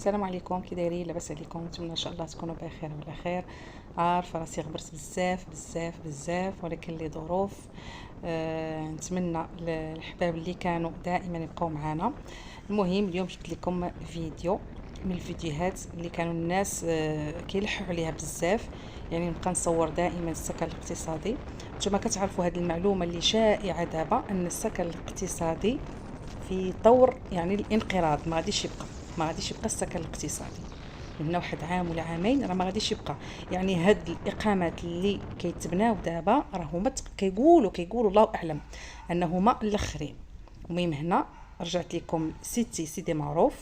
السلام عليكم، كي دايرين؟ لاباس عليكم؟ نتمنى ان شاء الله تكونوا بخير وعلى خير. عارفه راسي غبرت بزاف بزاف بزاف، ولكن لي ظروف. نتمنى الحباب اللي كانوا دائما يبقوا معنا. المهم اليوم جبت لكم فيديو من الفيديوهات اللي كانوا الناس كيلحوا عليها بزاف. يعني نبقى نصور دائما السكن الاقتصادي. نتوما كتعرفوا هذه المعلومه اللي شائعه دابا، ان السكن الاقتصادي في طور يعني الانقراض، ما غاديش يبقى السكن الاقتصادي. من واحد عام ولا عامين راه ما غاديش يبقى. يعني هاد الاقامات اللي كيتبناو دابا راه هما كيقولوا الله اعلم انهما الاخرين. المهم هنا رجعت لكم سيدي معروف.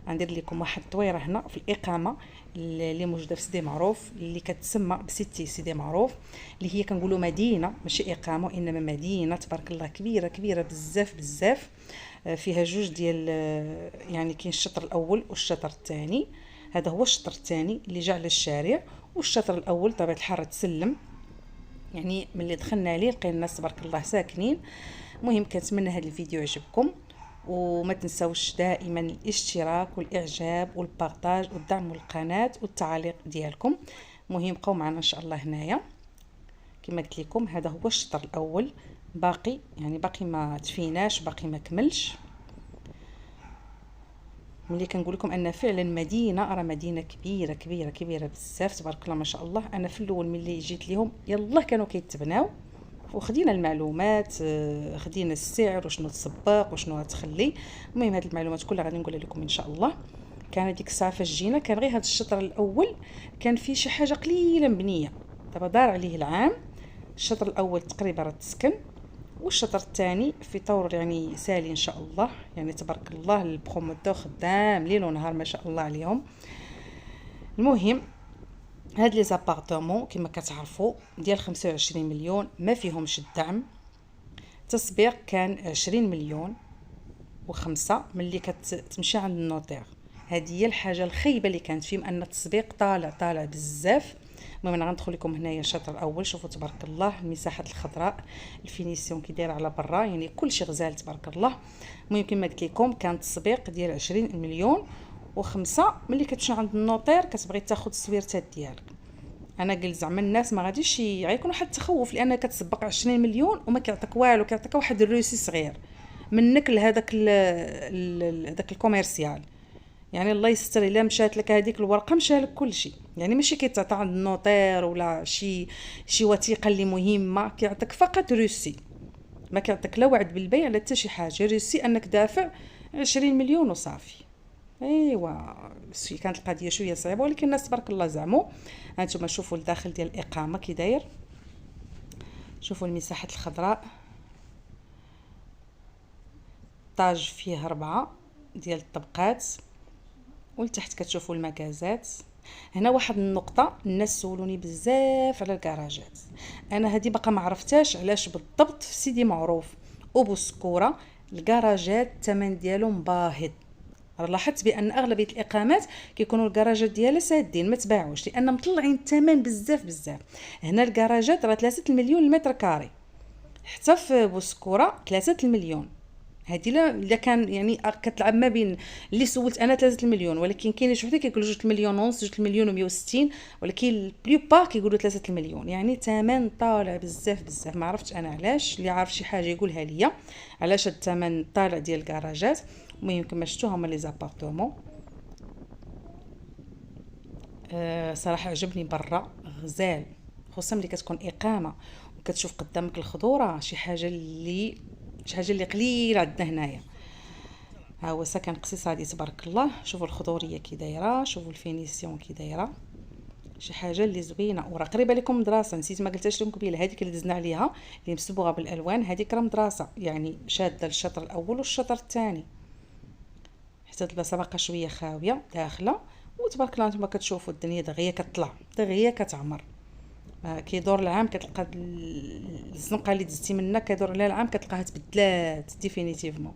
غندير لكم واحد الطويره هنا في الاقامه اللي موجوده في سيدي معروف، اللي كتسمى سيدي معروف، اللي هي كنقولوا مدينه ماشي اقامه وانما مدينه تبارك الله كبيره كبيره بزاف بزاف. فيها جوج ديال يعني كاين الشطر الاول والشطر الثاني. هذا هو الشطر الثاني اللي جا على الشارع، والشطر الاول طبيعه الحال تسلم. يعني ملي دخلنا عليه لقينا الناس تبارك الله ساكنين. المهم كنتمنى هذا الفيديو يعجبكم، وما تنساوش دائما الاشتراك والاعجاب والبارطاج والدعم للقناه والتعاليق ديالكم. المهم بقاو معنا ان شاء الله هنايا. كما قلت لكم هذا هو الشطر الاول، باقي ما تفيناش، باقي ما كملش. ملي كنقول لكم ان فعلا مدينه، راه مدينه كبيره كبيره كبيره بزاف تبارك الله ما شاء الله. انا في الاول ملي جيت لهم يلا كانوا كيتبناو، وخدينا المعلومات، خدينا السعر وشنو تسبق وشنو تخلي. المهم هذه المعلومات كلها غادي نقولها لكم ان شاء الله. كان ديك الساعه فاش جينا كان غير هذا الشطر الاول كان فيه شي حاجه قليله مبنيه. دابا دار عليه العام. الشطر الاول تقريبا راه تسكن، والشطر الثاني في طور يعني سالي ان شاء الله. يعني تبارك الله البروموتور خدام ليل ونهار ما شاء الله عليهم. المهم هاد لي زابارتمون كما كتعرفوا ديال 25 مليون ما فيهمش الدعم. التسبيق كان 20 مليون وخمسة ملي كتمشي عند النوتير. هذه هي الحاجه الخايبه اللي كانت فيهم، ان التسبيق طالع بزاف. المهم انا غندخل لكم هنايا الشطر الاول. شوفوا تبارك الله المساحات الخضراء، الفينيسيون كي دايره على برا، يعني كلشي غزال تبارك الله. المهم كما قلت لكم كان التسبيق ديال 20 مليون وخمسة. ملي كتمشي عند النوتير كتبغي تاخذ السويرتات ديالك. انا قلت زعما الناس ما غاديش غيكون واحد التخوف، لان كتسبق 20 مليون وما كيعطيك والو، كيعطيك واحد الروسي صغير منك لهذاك هذاك الكوميرسيال. يعني الله يستر الا مشات لك هذيك الورقه مشى لك كل شيء. يعني ماشي كيتعطى عند النوتير ولا شي وثيقه اللي مهمه، كيعطيك فقط روسي. ما كيعطيك لا وعد بالبيع لا حتى شي حاجه، روسي انك دافع 20 مليون وصافي. ايوا كانت القضيه شويه صعيبه، ولكن الناس تبارك الله زعموا. هانتوما شوفوا الداخل ديال الاقامه كي داير، شوفوا المساحات الخضراء. طاج فيه 4 ديال الطبقات، ولتحت كتشوفوا المكازات. هنا واحد النقطه، الناس سولوني بزاف على الكراجات. انا هذه باقا ما عرفتاش علاش بالضبط في سيدي معروف وبوسكوره الكراجات الثمن ديالهم باهظ. لاحظت بان اغلبيه الاقامات كيكونوا الكراجات ديالها سادين ما تباعوش، لان مطلعين الثمن بزاف بزاف. هنا الكراجات راه 3 المليون المتر كاري، حتى في بوسكوره 3 المليون. هذه لا كان يعني كتلعب ما بين اللي سولت انا 3 المليون، ولكن كاين شي وحده كيقولوا 2 مليون ونص، 2 مليون و160، ولكن البلو با كيقولوا 3 المليون. يعني ثمن طالع بزاف بزاف. ما عرفتش انا علاش، اللي عارف شي حاجه يقولها ليا علاش الثمن طالع ديال الكراجات. المهم كما شفتوا هما لي زابارتمون. صراحه عجبني برا غزال، خصوصا ملي كتكون اقامه وكتشوف قدامك الخضوره، شي حاجه اللي قليله عندنا هنايا. ها هو سكن اقتصادي تبارك الله. شوفوا الخضوريه كي دايره، شوفوا الفينيسيون كي دايره، شي حاجه اللي زوينه. وراه قريبه لكم مدرسه، نسيت ما قلتش لكم قبيله، هذيك اللي دزنا عليها اللي مسبوغه بالالوان هذيك راه مدرسه، يعني شاده الشطر الاول والشطر الثاني. حتى البلاصه باقا شويه خاويه داخله. وتبارك الله نتوما كتشوفوا الدنيا دغيا كتطلع دغيا كتعمر. كيدور العام كتلقى الزنقه اللي دزتي منها كيدور عليها العام كتلقاها تبدلات ديفينيتيفمون.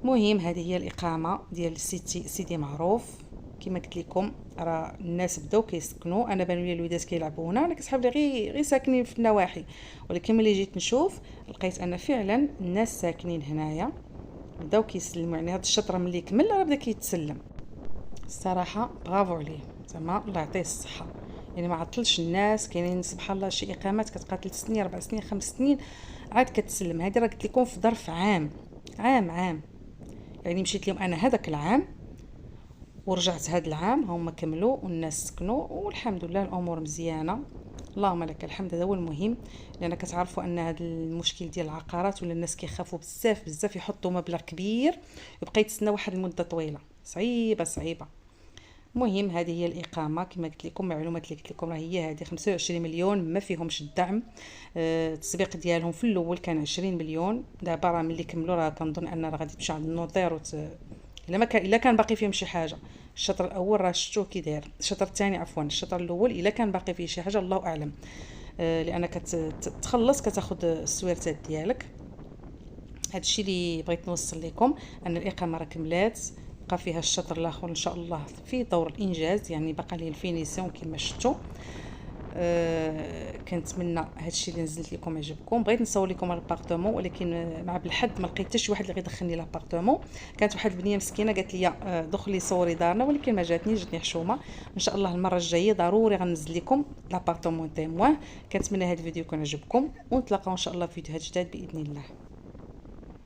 المهم هذه هي الاقامه ديال سيدي معروف. كما قلت لكم راه الناس بداو كيسكنوا. انا بانوا لي الوليدات كيلعبوا هنا، انا كتحب لي غير ساكنين في النواحي، ولكن ملي جيت نشوف لقيت ان فعلا الناس ساكنين هنايا. بداو كيسلموا، يعني هذا الشطر ملي كمل راه بدا كيتسلم. الصراحه برافو عليه، زعما الله يعطيه الصحه. يعني ما عطلش الناس. كاينين سبحان الله شي اقامات كتبقى 3 سنين 4 سنين 5 سنين عاد كتسلم. هذه راه قلت لكم في ظرف عام، عام. يعني مشيت لهم انا هذاك العام ورجعت هذا العام، هما كملوا والناس سكنوا والحمد لله الامور مزيانه. اللهم لك الحمد، هذا هو المهم. لان كتعرفوا ان هذا المشكل ديال العقارات ولا الناس كيخافوا بزاف يحطوا مبلغ كبير ويبقى يتسنى واحد المده طويله، صعيبه. المهم هذه هي الاقامه كما قلت لكم. معلومات اللي قلت لكم راه هي هذه. 25 مليون ما فيهمش الدعم. التسبيق ديالهم في الاول كان 20 مليون. دابا راه ملي كملوا راه كنظن ان راه غادي تمشي عند النوطير الا ما كان، الا كان باقي فيهم شي حاجه. الشطر الاول راه شفتوه كي داير، الشطر الثاني عفوا، الشطر الاول الا كان باقي فيه شي حاجه الله اعلم. لانك كتخلص كتاخذ السويرتات ديالك. هادشي اللي بغيت نوصل لكم، ان الاقامه راه كملات. بقى فيها الشطر الاخر ان شاء الله في طور الانجاز، يعني بقى ليه الفينيسيون كما شفتوا. كنتمنى هادشي اللي نزلت لكم عجبكم. بغيت نصور لكم الابارتمون ولكن مع بالحد ما لقيت حتى شي واحد اللي غيدخلني لابارتمون. كانت واحد البنيه مسكينه قالت لي دخلي صوري دارنا، ولكن ما جاتني حشومه. ان شاء الله المره الجايه ضروري غنزل لكم لابارتمون تيموان. كنتمنى هذا الفيديو يكون عجبكم، ونتلاقاو ان شاء الله في فيديوهات جداد باذن الله.